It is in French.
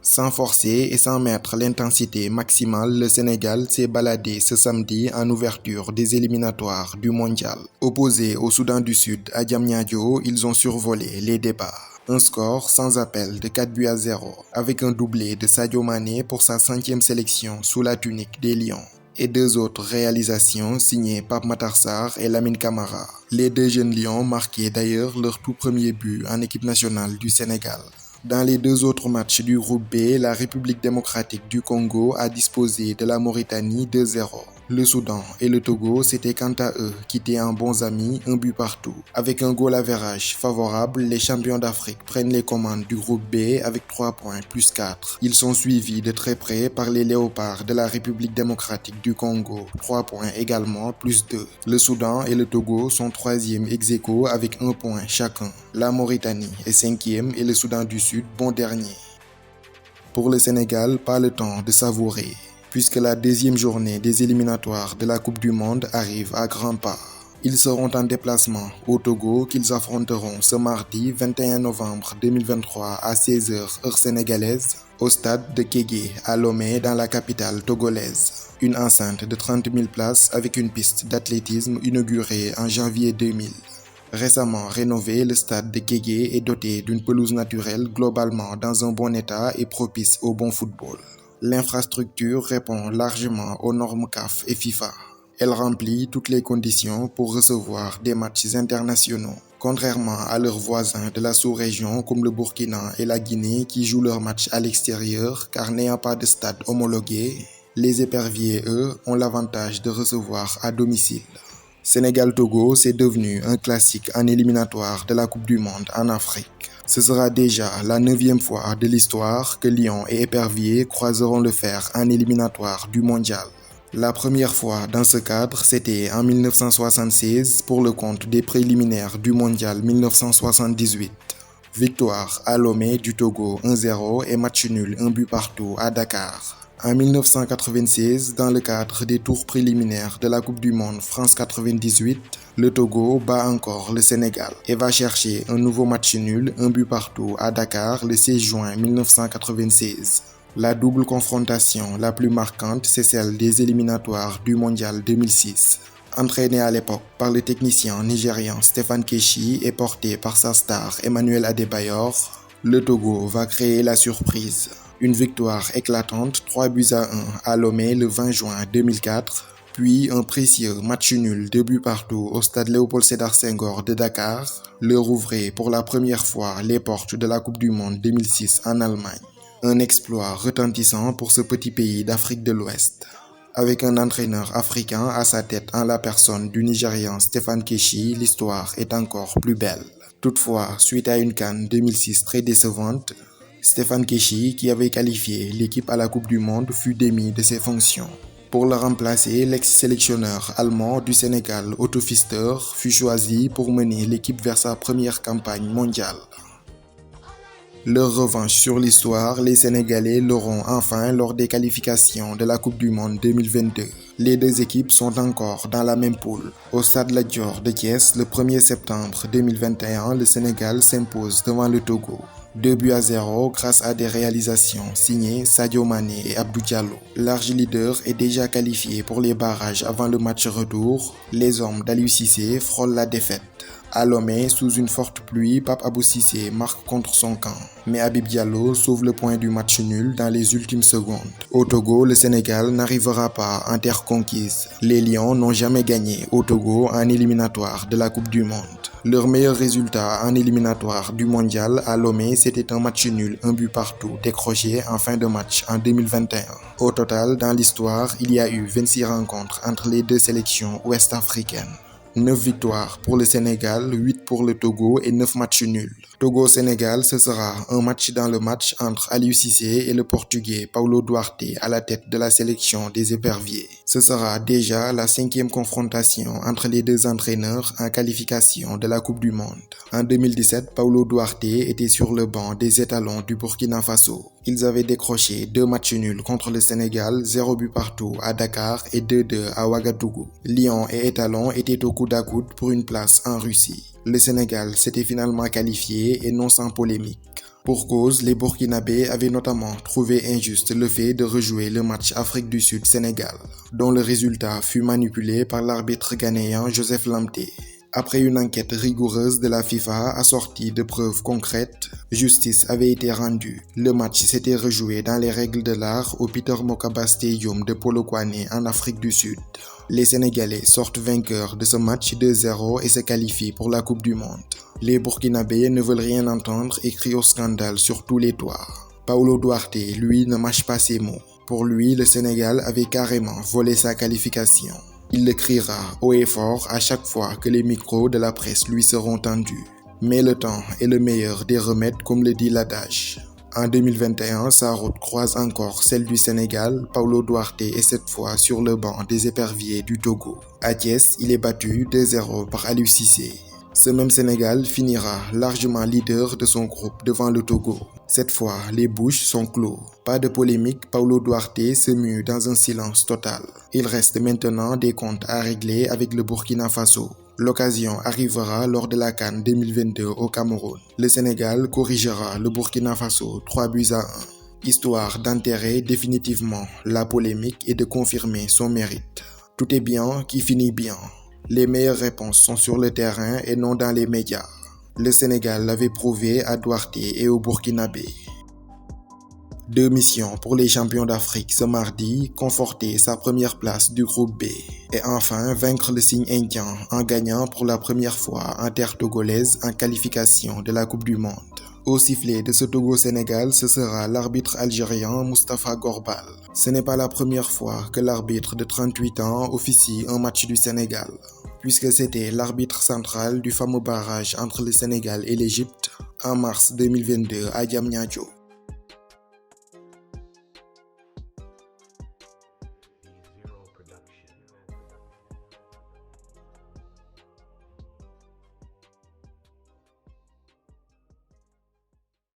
Sans forcer et sans mettre l'intensité maximale, le Sénégal s'est baladé ce samedi en ouverture des éliminatoires du mondial. Opposés au Soudan du Sud à Diamniadio, ils ont survolé les débats. Un score sans appel de 4-0, avec un doublé de Sadio Mané pour sa 5e sélection sous la tunique des Lions. Et deux autres réalisations signées Pape Matar Sarr et Lamine Camara. Les deux jeunes Lions marquaient d'ailleurs leur tout premier but en équipe nationale du Sénégal. Dans les deux autres matchs du groupe B, la République démocratique du Congo a disposé de la Mauritanie 2-0. Le Soudan et le Togo s'étaient quant à eux quittés en bons amis, un but partout. Avec un goal average favorable, les champions d'Afrique prennent les commandes du groupe B avec 3 points plus 4. Ils sont suivis de très près par les Léopards de la République démocratique du Congo, 3 points également plus 2. Le Soudan et le Togo sont 3e ex-aequo avec 1 point chacun. La Mauritanie est 5e et le Soudan du Sud bon dernier. Pour le Sénégal, pas le temps de savourer, puisque la deuxième journée des éliminatoires de la Coupe du Monde arrive à grands pas. Ils seront en déplacement au Togo qu'ils affronteront ce mardi 21 novembre 2023 à 16h heure sénégalaise au stade de Kégué à Lomé dans la capitale togolaise. Une enceinte de 30 000 places avec une piste d'athlétisme inaugurée en janvier 2000. Récemment rénové, le stade de Kégué est doté d'une pelouse naturelle globalement dans un bon état et propice au bon football. L'infrastructure répond largement aux normes CAF et FIFA. Elle remplit toutes les conditions pour recevoir des matchs internationaux, contrairement à leurs voisins de la sous-région comme le Burkina et la Guinée qui jouent leurs matchs à l'extérieur car n'ayant pas de stade homologué, les éperviers, eux, ont l'avantage de recevoir à domicile. Sénégal-Togo, c'est devenu un classique en éliminatoire de la Coupe du Monde en Afrique. Ce sera déjà la 9e fois de l'histoire que Lyon et Épervier croiseront le fer en éliminatoire du mondial. La première fois dans ce cadre, c'était en 1976 pour le compte des préliminaires du mondial 1978. Victoire à Lomé du Togo 1-0 et match nul 1 but partout à Dakar. En 1996, dans le cadre des tours préliminaires de la Coupe du Monde France 98, le Togo bat encore le Sénégal et va chercher un nouveau match nul, 1 but partout à Dakar le 16 juin 1996. La double confrontation la plus marquante, c'est celle des éliminatoires du Mondial 2006. Entraîné à l'époque par le technicien nigérian Stéphane Keshi et porté par sa star Emmanuel Adebayor, le Togo va créer la surprise. Une victoire éclatante 3-1 à Lomé le 20 juin 2004, puis un précieux match nul 2 buts partout au stade Léopold Sédar Senghor de Dakar, leur ouvrait pour la première fois les portes de la Coupe du Monde 2006 en Allemagne. Un exploit retentissant pour ce petit pays d'Afrique de l'Ouest. Avec un entraîneur africain à sa tête en la personne du Nigérian Stéphane Keshi, l'histoire est encore plus belle. Toutefois, suite à une CAN 2006 très décevante, Stéphane Keshi, qui avait qualifié l'équipe à la Coupe du Monde, fut démis de ses fonctions. Pour le remplacer, l'ex-sélectionneur allemand du Sénégal, Otto Pfister, fut choisi pour mener l'équipe vers sa première campagne mondiale. Leur revanche sur l'histoire, les Sénégalais l'auront enfin lors des qualifications de la Coupe du Monde 2022. Les deux équipes sont encore dans la même poule. Au stade Lat Dior de Thiès, le 1er septembre 2021, le Sénégal s'impose devant le Togo. 2-0 grâce à des réalisations signées Sadio Mané et Abdou Diallo. L'archi leader est déjà qualifié pour les barrages avant le match retour. Les hommes d'Aliou Cissé frôlent la défaite. À Lomé, sous une forte pluie, Pape Abou Cissé marque contre son camp. Mais Habib Diallo sauve le point du match nul dans les ultimes secondes. Au Togo, le Sénégal n'arrivera pas en terre conquise. Les Lions n'ont jamais gagné au Togo en éliminatoire de la Coupe du Monde. Leur meilleur résultat en éliminatoire du mondial à Lomé, c'était un match nul, 1 but partout, décroché en fin de match en 2021. Au total, dans l'histoire, il y a eu 26 rencontres entre les deux sélections ouest-africaines. 9 victoires pour le Sénégal, 8 pour le Togo et 9 matchs nuls. Togo-Sénégal, ce sera un match dans le match entre Aliou Cissé et le Portugais Paulo Duarte à la tête de la sélection des éperviers. Ce sera déjà la 5e confrontation entre les deux entraîneurs en qualification de la Coupe du Monde. En 2017, Paulo Duarte était sur le banc des étalons du Burkina Faso. Ils avaient décroché 2 matchs nuls contre le Sénégal, 0 but partout à Dakar et 2-2 à Ouagadougou. Lyon et étalons étaient au coude à coude pour une place en Russie. Le Sénégal s'était finalement qualifié et non sans polémique. Pour cause, les Burkinabés avaient notamment trouvé injuste le fait de rejouer le match Afrique du Sud-Sénégal, dont le résultat fut manipulé par l'arbitre ghanéen Joseph Lamté. Après une enquête rigoureuse de la FIFA assortie de preuves concrètes, justice avait été rendue. Le match s'était rejoué dans les règles de l'art au Peter Mokaba Stadium de Polokwane en Afrique du Sud. Les Sénégalais sortent vainqueurs de ce match 2-0 et se qualifient pour la Coupe du Monde. Les Burkinabés ne veulent rien entendre et crient au scandale sur tous les toits. Paulo Duarte, lui, ne mâche pas ses mots. Pour lui, le Sénégal avait carrément volé sa qualification. Il le criera haut et fort à chaque fois que les micros de la presse lui seront tendus. Mais le temps est le meilleur des remèdes, comme le dit l'adage. En 2021, sa route croise encore celle du Sénégal. Paulo Duarte est cette fois sur le banc des éperviers du Togo. À Thiès, il est battu 2-0 par Aliou Cissé. Ce même Sénégal finira largement leader de son groupe devant le Togo. Cette fois, les bouches sont clos. Pas de polémique, Paulo Duarte se mue dans un silence total. Il reste maintenant des comptes à régler avec le Burkina Faso. L'occasion arrivera lors de la CAN 2022 au Cameroun. Le Sénégal corrigera le Burkina Faso 3-1. Histoire d'enterrer définitivement la polémique et de confirmer son mérite. Tout est bien qui finit bien. Les meilleures réponses sont sur le terrain et non dans les médias. Le Sénégal l'avait prouvé à Duarte et au Burkinabé. 2 missions pour les champions d'Afrique ce mardi, conforter sa première place du groupe B et enfin vaincre le signe indien en gagnant pour la première fois en terre togolaise en qualification de la Coupe du Monde. Au sifflet de ce Togo-Sénégal, ce sera l'arbitre algérien Moustapha Gorbal. Ce n'est pas la première fois que l'arbitre de 38 ans officie un match du Sénégal, puisque c'était l'arbitre central du fameux barrage entre le Sénégal et l'Égypte en mars 2022 à Diamniadio.